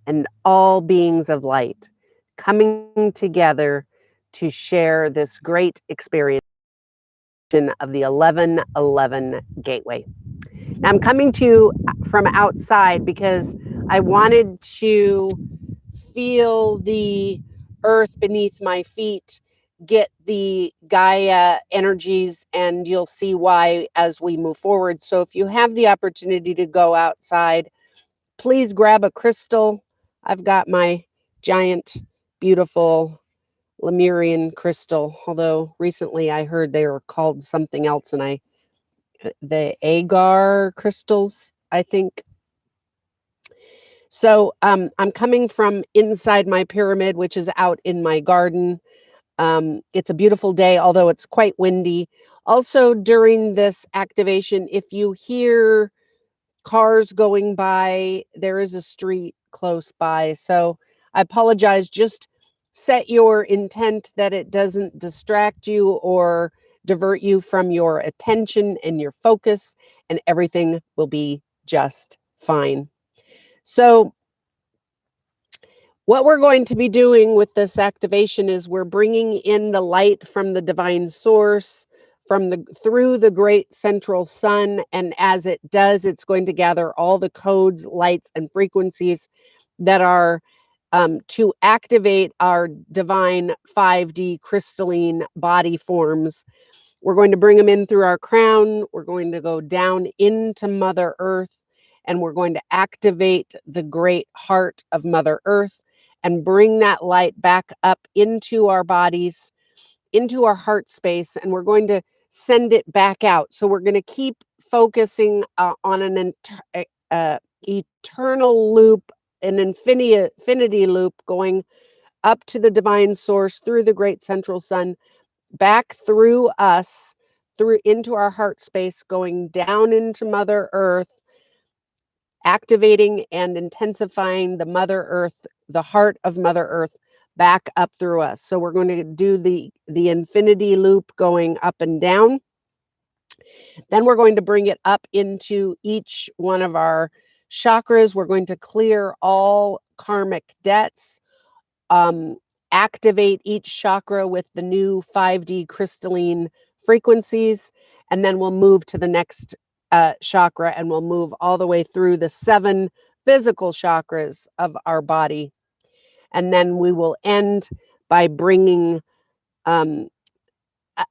and all beings of light coming together to share this great experience of the 1111 Gateway. Now, I'm coming to you from outside because I wanted to feel the earth beneath my feet, get the Gaia energies, and you'll see why as we move forward. So if you have the opportunity to go outside, please grab a crystal. I've got my giant, beautiful Lemurian crystal, although recently I heard they were called something else, and the agar crystals, I think. So I'm coming from inside my pyramid, which is out in my garden. It's a beautiful day, although it's quite windy. Also, during this activation, if you hear cars going by, there is a street close by. So I apologize. Just set your intent that it doesn't distract you or divert you from your attention and your focus, and everything will be just fine. So what we're going to be doing with this activation is we're bringing in the light from the divine source, from the through the great central sun, and as it does, it's going to gather all the codes, lights, and frequencies that are to activate our divine 5D crystalline body forms. We're going to bring them in through our crown. We're going to go down into Mother Earth, and we're going to activate the great heart of Mother Earth and bring that light back up into our bodies, into our heart space, and we're going to send it back out. So we're going to keep focusing on an eternal loop, an infinity loop going up to the divine source through the great central sun, back through us, through into our heart space, going down into Mother Earth, activating and intensifying the Mother Earth, the heart of Mother Earth, back up through us. So we're going to do the infinity loop going up and down. Then we're going to bring it up into each one of our chakras. We're going to clear all karmic debts, activate each chakra with the new 5D crystalline frequencies, and then we'll move to the next chakra, and we'll move all the way through the 7 physical chakras of our body. And then we will end by bringing,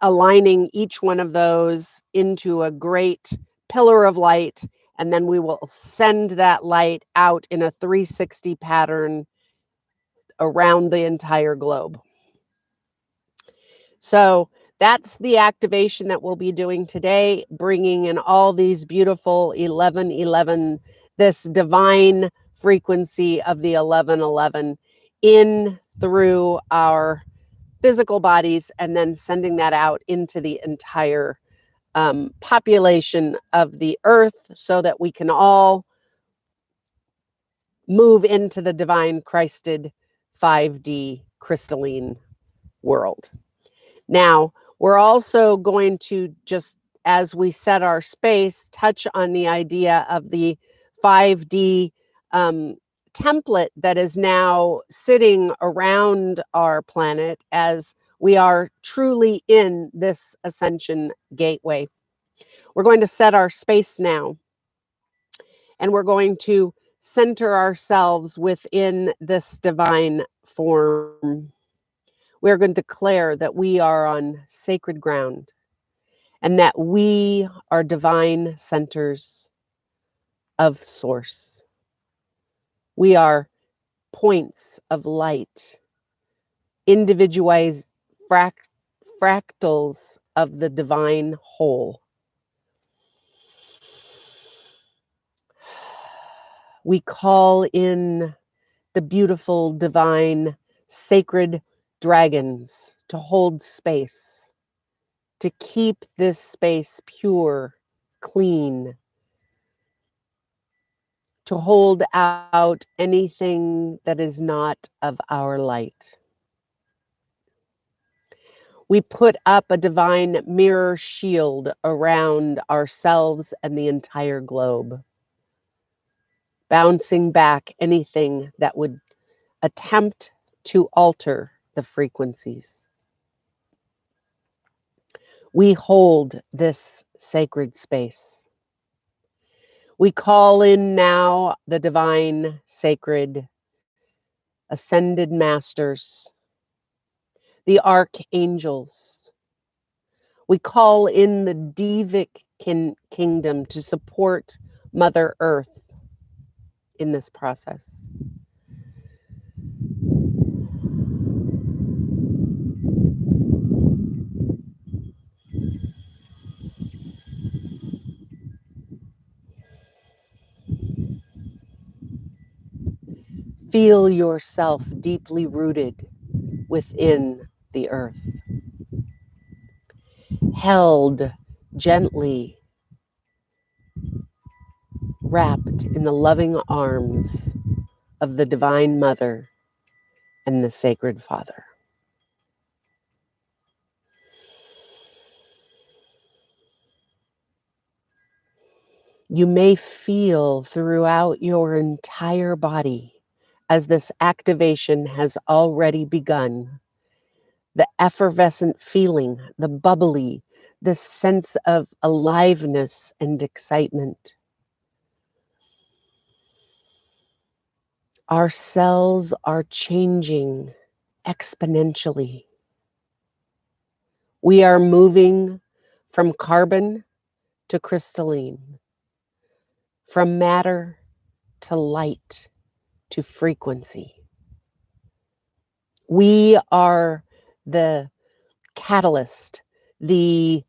aligning each one of those into a great pillar of light, and then we will send that light out in a 360 pattern around the entire globe. So that's the activation that we'll be doing today, bringing in all these beautiful 1111, this divine frequency of the 1111 in through our physical bodies, and then sending that out into the entire population of the earth so that we can all move into the divine Christed 5D crystalline world. Now, we're also going to, just as we set our space, touch on the idea of the 5D template that is now sitting around our planet as we are truly in this ascension gateway. We're going to set our space now, and we're going to center ourselves within this divine form. We are going to declare that we are on sacred ground and that we are divine centers of source. We are points of light, individualized fractals of the divine whole. We call in the beautiful, divine, sacred dragons to hold space, to keep this space pure, clean, to hold out anything that is not of our light. We put up a divine mirror shield around ourselves and the entire globe. bouncing back anything that would attempt to alter the frequencies. We hold this sacred space. We call in now the divine, sacred, ascended masters, the archangels. We call in the Devic kingdom to support Mother Earth in this process. Feel yourself deeply rooted within the earth, held gently, wrapped in the loving arms of the Divine Mother and the Sacred Father. You may feel throughout your entire body, as this activation has already begun, the effervescent feeling, the bubbly, this sense of aliveness and excitement. Our cells are changing exponentially. We are moving from carbon to crystalline, from matter to light to frequency. We are the catalyst, the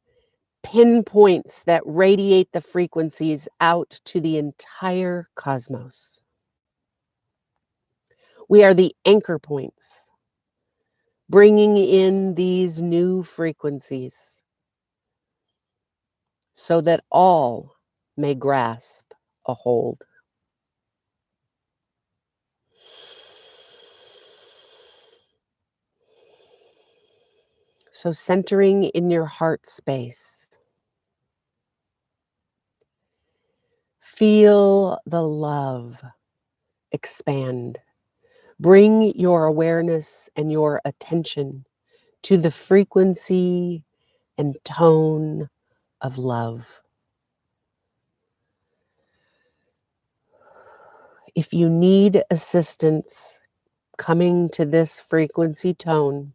pinpoints that radiate the frequencies out to the entire cosmos. We are the anchor points, bringing in these new frequencies so that all may grasp a hold. So centering in your heart space, feel the love expand. Bring your awareness and your attention to the frequency and tone of love. If you need assistance coming to this frequency tone,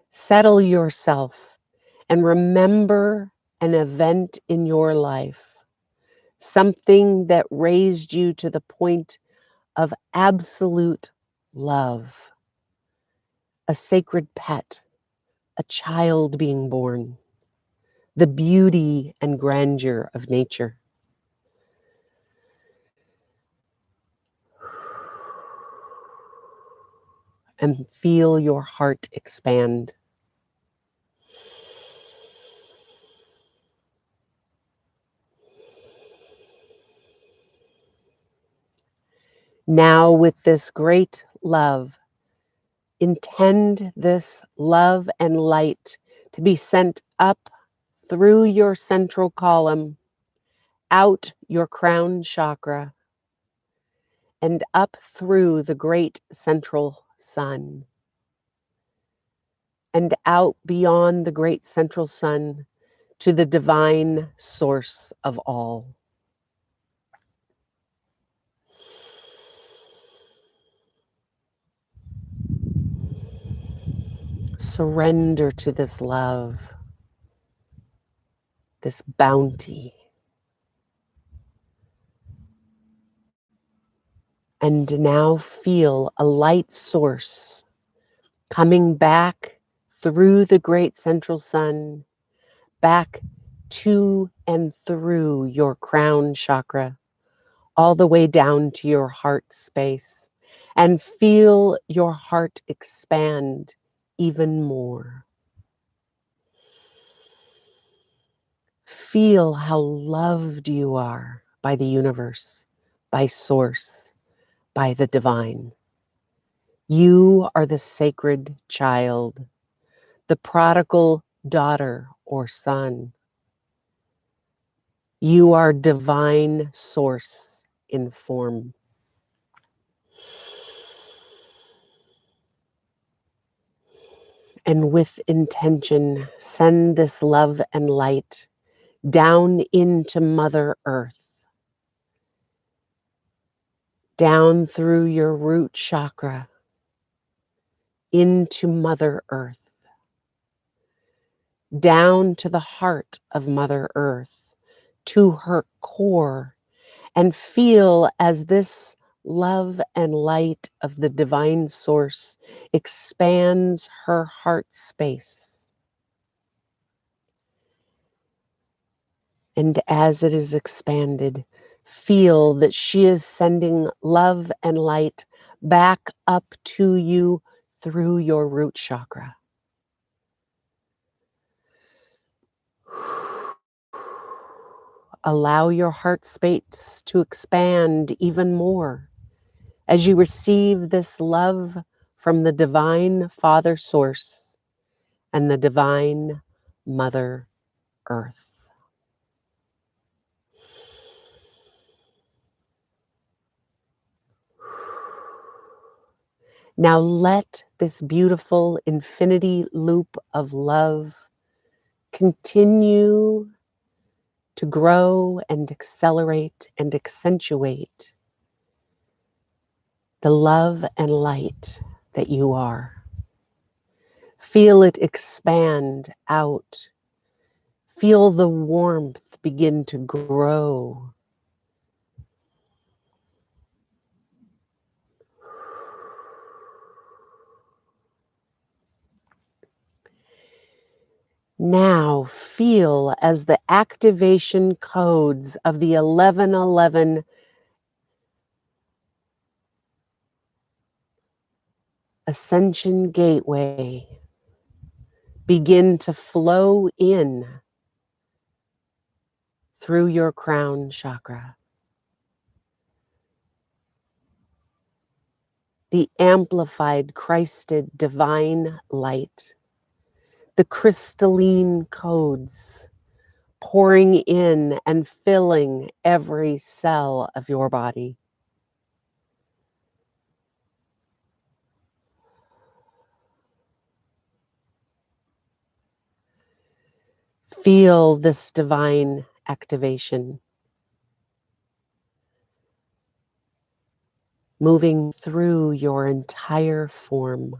settle yourself and remember an event in your life, something that raised you to the point of absolute love, a sacred pet, a child being born, the beauty and grandeur of nature. And feel your heart expand. Now, with this great love, intend this love and light to be sent up through your central column, out your crown chakra, and up through the great central sun, and out beyond the great central sun to the divine source of all. Surrender to this love, this bounty. And now feel a light source coming back through the great central sun, back to and through your crown chakra, all the way down to your heart space. And feel your heart expand even more. Feel how loved you are by the universe, by source, by the divine. You are the sacred child, the prodigal daughter or son. You are divine source, in form. And with intention, send this love and light down into Mother Earth, down through your root chakra, into Mother Earth, down to the heart of Mother Earth, to her core, and feel as this love and light of the divine source expands her heart space. And as it is expanded, feel that she is sending love and light back up to you through your root chakra. Allow your heart space to expand even more as you receive this love from the divine Father Source and the divine Mother Earth. Now let this beautiful infinity loop of love continue to grow and accelerate and accentuate the love and light that you are. Feel it expand out. Feel the warmth begin to grow. Now feel as the activation codes of the 1111 Ascension Gateway begin to flow in through your crown chakra. The amplified, Christed divine light, the crystalline codes pouring in and filling every cell of your body. Feel this divine activation moving through your entire form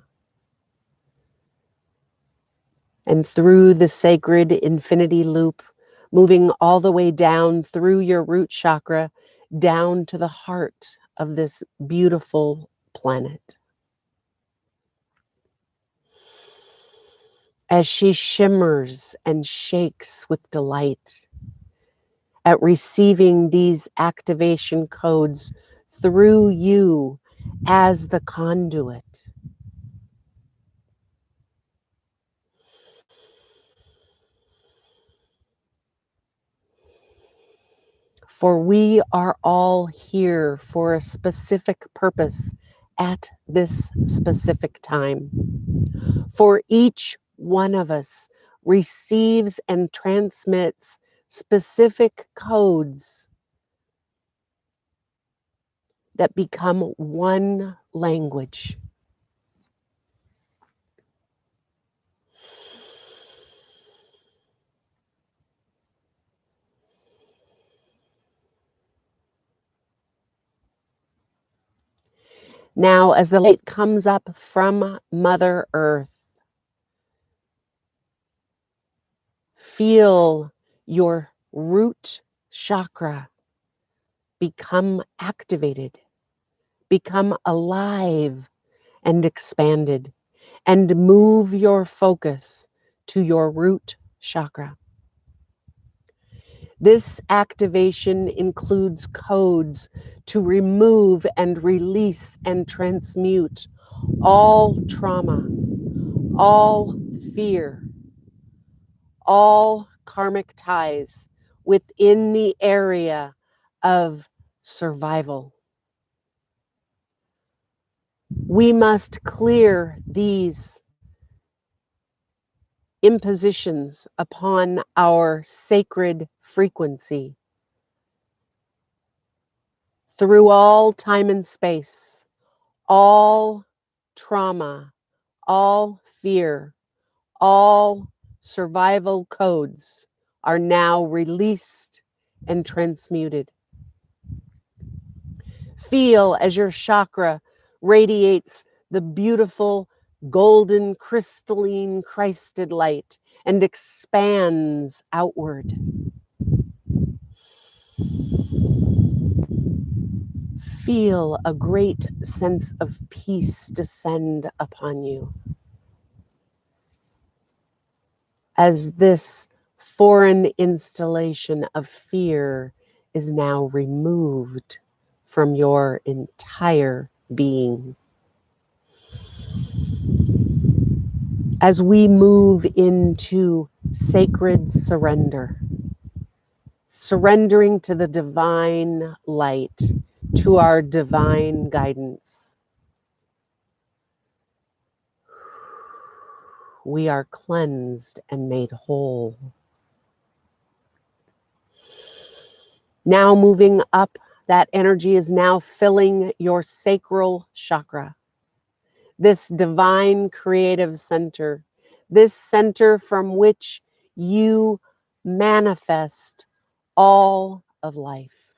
and through the sacred infinity loop, moving all the way down through your root chakra, down to the heart of this beautiful planet. As she shimmers and shakes with delight at receiving these activation codes through you as the conduit. For we are all here for a specific purpose at this specific time. For each one of us receives and transmits specific codes that become one language. Now, as the light comes up from Mother Earth, feel your root chakra become activated, become alive and expanded, and move your focus to your root chakra. This activation includes codes to remove and release and transmute all trauma, all fear, all karmic ties within the area of survival. We must clear these impositions upon our sacred frequency through all time and space, all trauma, all fear, all survival codes are now released and transmuted. Feel as your chakra radiates the beautiful golden crystalline Christed light and expands outward. Feel a great sense of peace descend upon you as this foreign installation of fear is now removed from your entire being. As we move into sacred surrender, surrendering to the divine light, to our divine guidance, we are cleansed and made whole. Now moving up, that energy is now filling your sacral chakra, this divine creative center, this center from which you manifest all of life.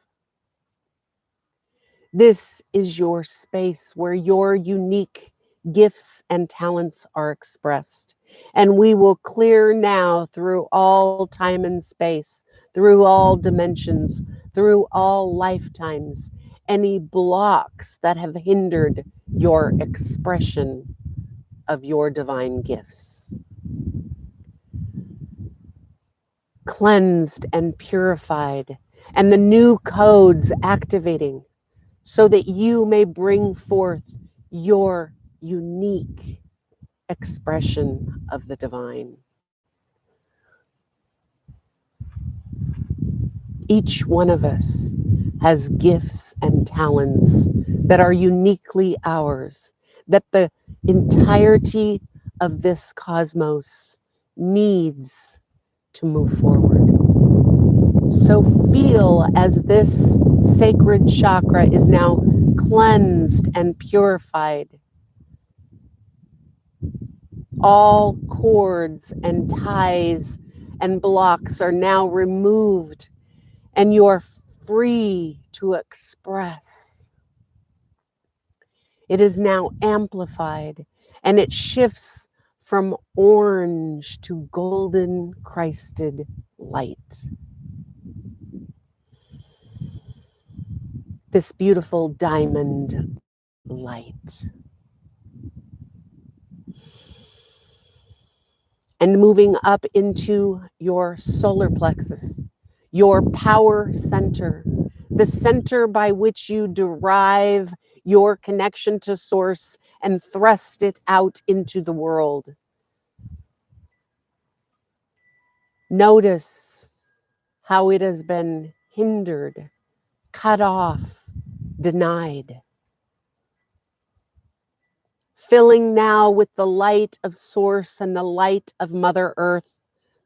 This is your space where your unique gifts and talents are expressed. And we will clear now through all time and space, through all dimensions, through all lifetimes, any blocks that have hindered your expression of your divine gifts. Cleansed and purified, and the new codes activating, so that you may bring forth your unique expression of the divine. Each one of us has gifts and talents that are uniquely ours, that the entirety of this cosmos needs to move forward. So feel as this sacred chakra is now cleansed and purified. All cords and ties and blocks are now removed, and you are free to express. It is now amplified, and it shifts from orange to golden Christed light. This beautiful diamond light. And moving up into your solar plexus, your power center, the center by which you derive your connection to source and thrust it out into the world. Notice how it has been hindered, cut off, denied. Filling now with the light of source and the light of Mother Earth,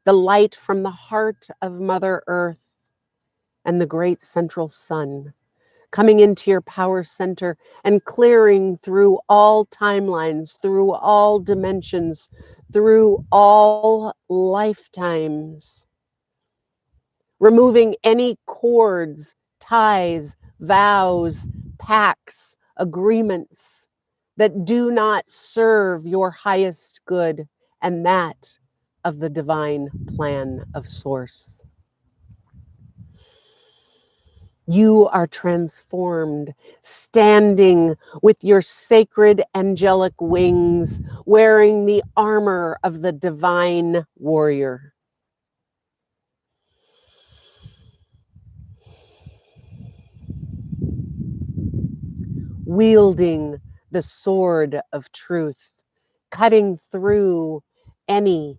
the light from the heart of Mother Earth and the great central sun, coming into your power center and clearing through all timelines, through all dimensions, through all lifetimes, removing any cords, ties, vows, pacts, agreements that do not serve your highest good and that of the divine plan of source. You are transformed, standing with your sacred angelic wings, wearing the armor of the divine warrior. Wielding the sword of truth, cutting through any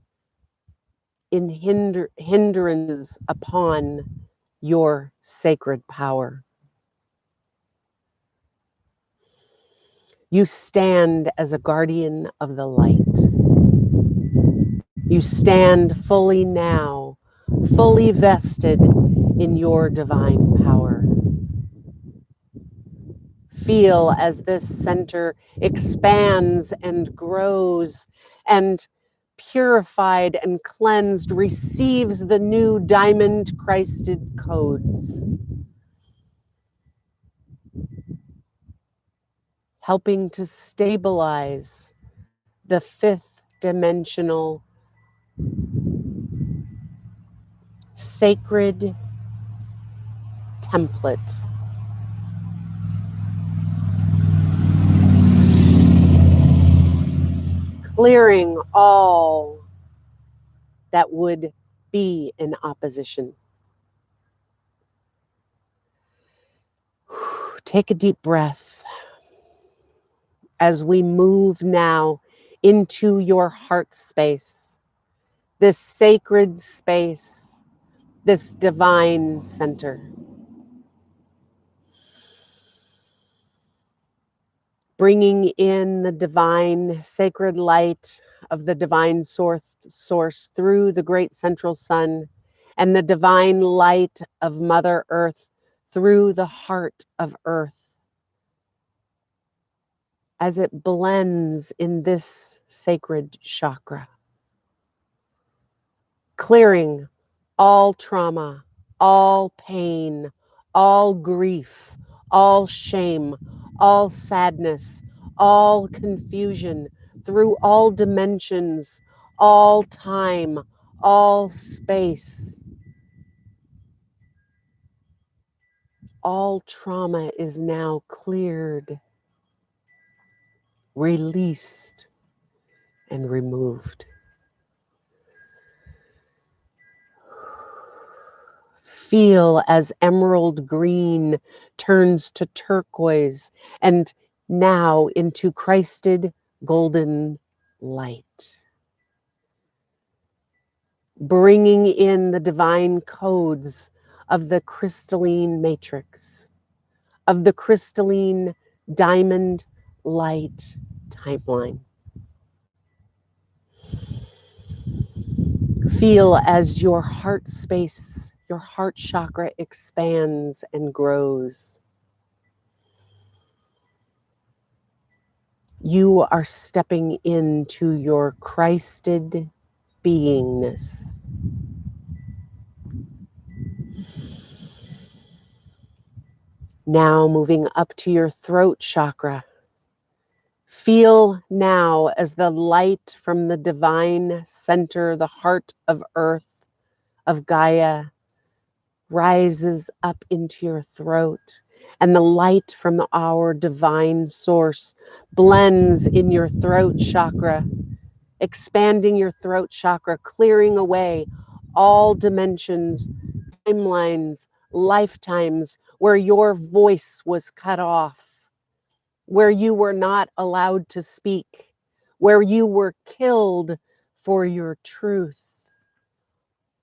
hindrances upon your sacred power. You stand as a guardian of the light. You stand fully now, fully vested in your divine power. Feel as this center expands and grows, and purified and cleansed receives the new diamond Christed codes, helping to stabilize the fifth dimensional sacred template. Clearing all that would be in opposition. Take a deep breath as we move now into your heart space, this sacred space, this divine center. Bringing in the divine sacred light of the divine source through the great central sun, and the divine light of Mother Earth through the heart of Earth, as it blends in this sacred chakra, clearing all trauma, all pain, all grief, all shame, all sadness, all confusion, through all dimensions, all time, all space. All trauma is now cleared, released, and removed. Feel as emerald green turns to turquoise and now into Christed golden light. Bringing in the divine codes of the crystalline matrix, of the crystalline diamond light timeline. Feel as your heart space, your heart chakra expands and grows. You are stepping into your Christed beingness. Now moving up to your throat chakra. Feel now as the light from the divine center, the heart of Earth, of Gaia, rises up into your throat, and the light from our divine source blends in your throat chakra, expanding your throat chakra, clearing away all dimensions, timelines, lifetimes where your voice was cut off, where you were not allowed to speak, where you were killed for your truth.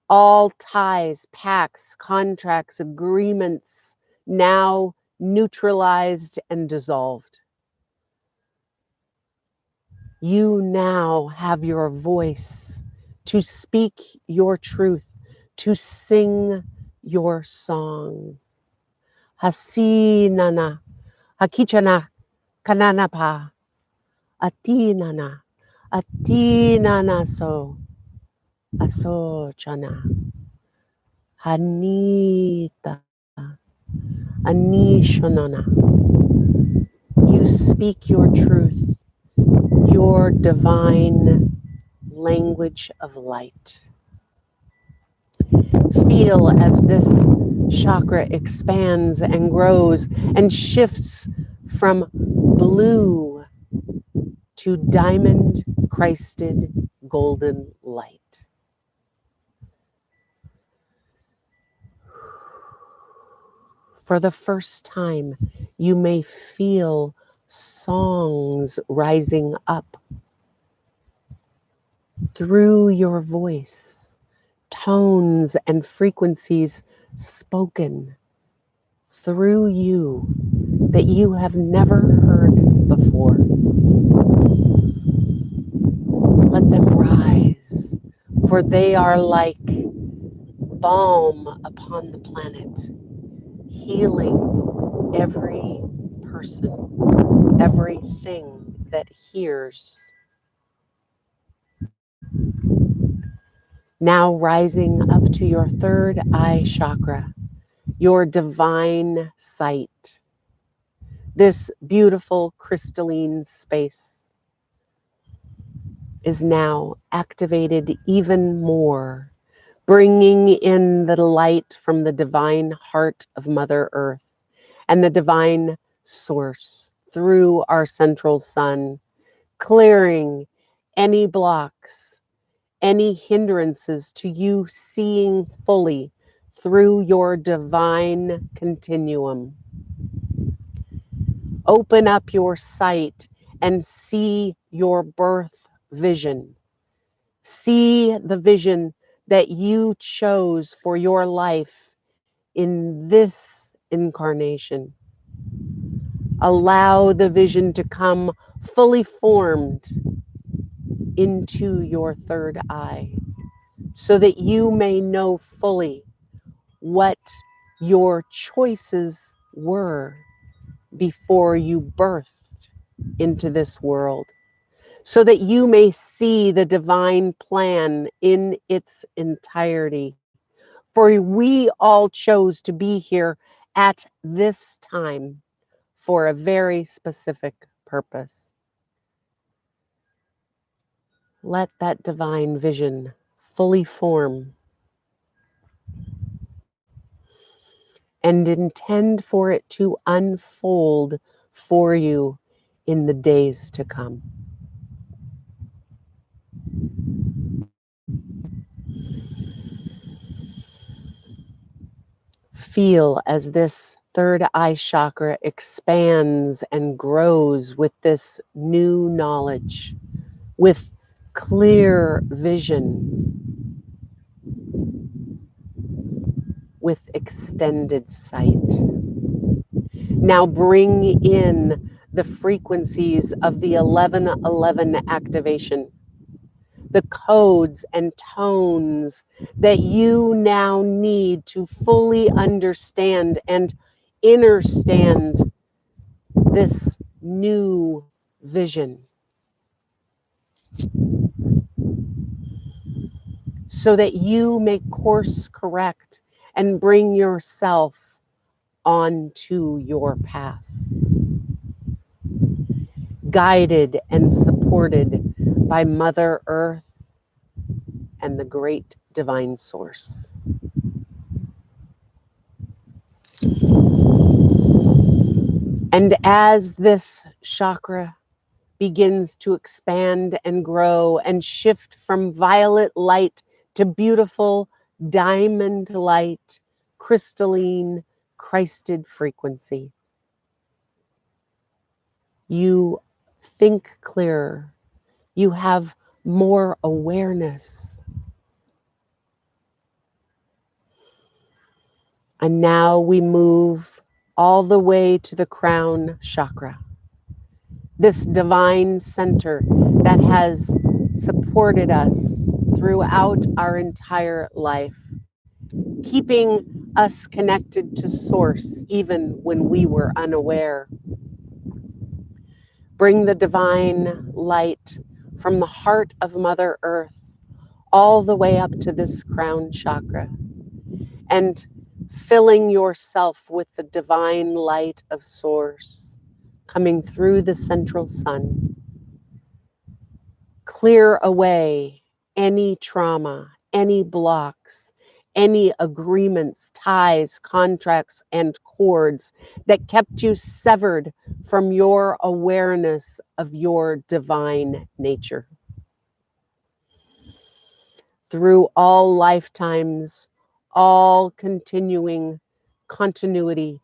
All ties, pacts, contracts, agreements now neutralized and dissolved. You now have your voice to speak your truth, to sing your song. Hasinana, hakichana, kananapa, atinana, atinana so, asochana, hanita, anishanana. You speak your truth, your divine language of light. Feel as this chakra expands and grows and shifts from blue to diamond Christed golden light. For the first time, you may feel songs rising up through your voice, tones and frequencies spoken through you that you have never heard before. Let them rise, for they are like balm upon the planet, healing every person, everything that hears. Now rising up to your third eye chakra, your divine sight, this beautiful crystalline space is now activated even more, bringing in the light from the divine heart of Mother Earth and the divine source through our central sun, clearing any blocks, any hindrances to you seeing fully through your divine continuum. Open up your sight and see your birth vision. See the vision that you chose for your life in this incarnation. Allow the vision to come fully formed into your third eye so that you may know fully what your choices were before you birthed into this world, so that you may see the divine plan in its entirety. For we all chose to be here at this time for a very specific purpose. Let that divine vision fully form and intend for it to unfold for you in the days to come. Feel as this third eye chakra expands and grows with this new knowledge, with clear vision, with extended sight. Now bring in the frequencies of the 1111 activation, the codes and tones that you now need to fully understand and understand this new vision, so that you may course correct and bring yourself onto your path, guided and supported by Mother Earth and the great divine source. And as this chakra begins to expand and grow and shift from violet light to beautiful diamond light, crystalline, Christed frequency, you think clearer, you have more awareness. And now we move all the way to the crown chakra, this divine center that has supported us throughout our entire life, keeping us connected to source even when we were unaware. Bring the divine light from the heart of Mother Earth all the way up to this crown chakra, and filling yourself with the divine light of source coming through the central sun. Clear away any trauma, any blocks, any agreements, ties, contracts, and cords that kept you severed from your awareness of your divine nature. Through all lifetimes, all continuing continuity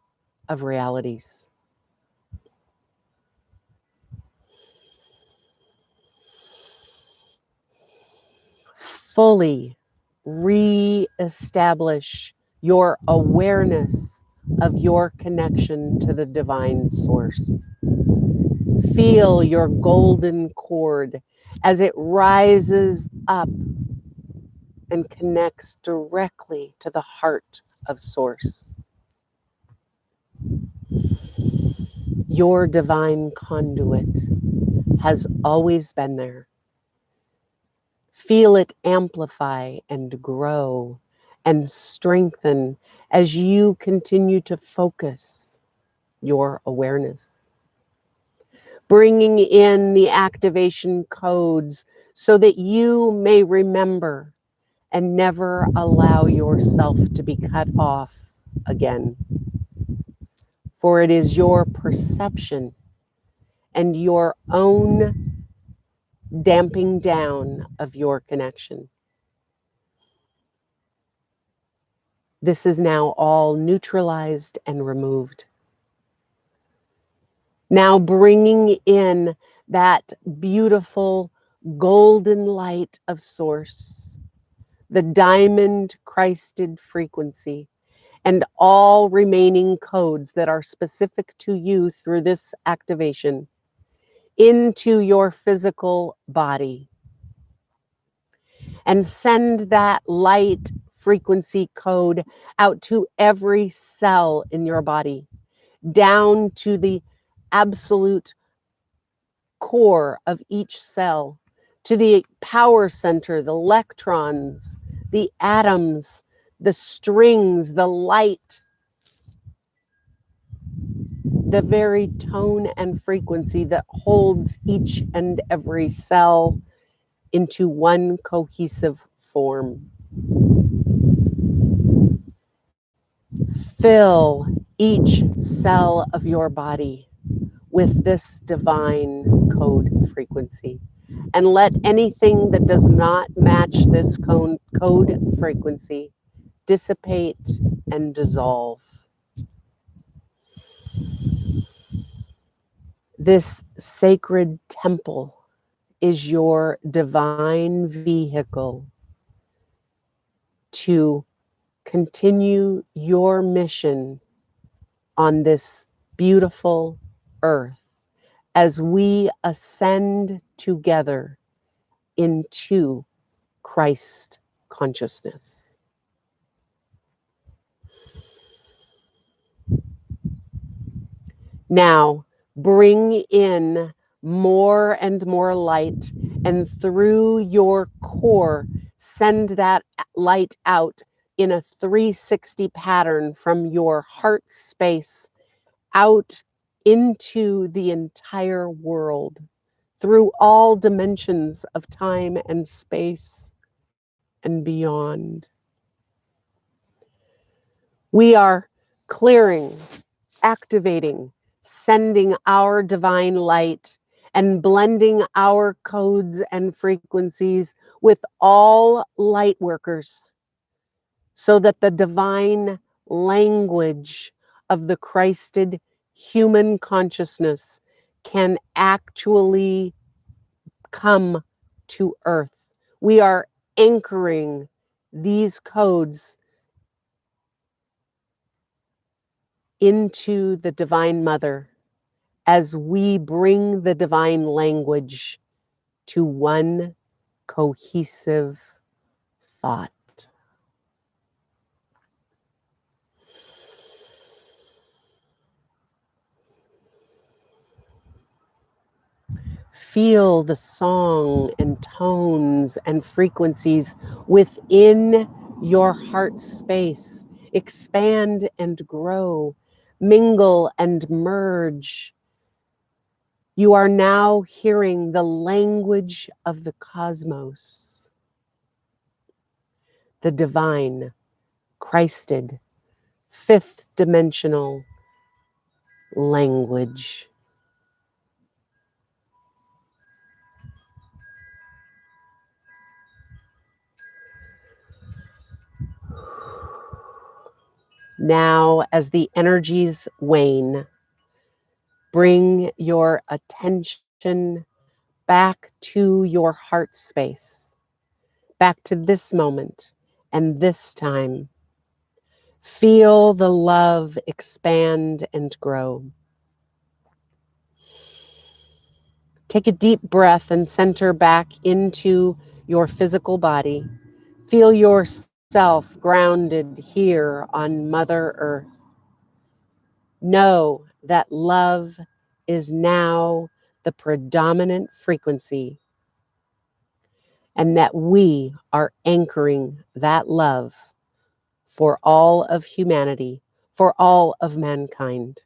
of realities. Fully re-establish your awareness of your connection to the divine source. Feel your golden cord as it rises up and connects directly to the heart of source. Your divine conduit has always been there. Feel it amplify and grow and strengthen as you continue to focus your awareness. Bringing in the activation codes so that you may remember and never allow yourself to be cut off again. For it is your perception and your own damping down of your connection. This is now all neutralized and removed. Now bringing in that beautiful golden light of source, the diamond Christed frequency, and all remaining codes that are specific to you through this activation into your physical body. And send that light frequency code out to every cell in your body, down to the absolute core of each cell, to the power center, the electrons, the atoms, the strings, the light, the very tone and frequency that holds each and every cell into one cohesive form. Fill each cell of your body with this divine code frequency. And let anything that does not match this code frequency dissipate and dissolve. This sacred temple is your divine vehicle to continue your mission on this beautiful earth as we ascend together into Christ consciousness. Now, bring in more and more light, and through your core, send that light out in a 360 pattern from your heart space out into the entire world, through all dimensions of time and space and beyond. We are clearing, activating, sending our divine light and blending our codes and frequencies with all light workers so that the divine language of the Christed human consciousness can actually come to earth. We are anchoring these codes into the Divine Mother as we bring the divine language to one cohesive thought. Feel the song and tones and frequencies within your heart space. Expand and grow, mingle and merge. You are now hearing the language of the cosmos, the divine, Christed, fifth dimensional language. Now, as the energies wane, bring your attention back to your heart space, back to this moment and this time. Feel the love expand and grow. Take a deep breath and center back into your physical body. Feel yourself grounded here on Mother Earth. Know that love is now the predominant frequency, and that we are anchoring that love for all of humanity, for all of mankind.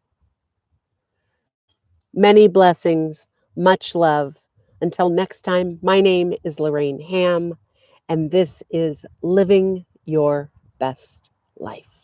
Many blessings, much love. Until next time, my name is Lorrayne Ham, and this is Living Your Best Life.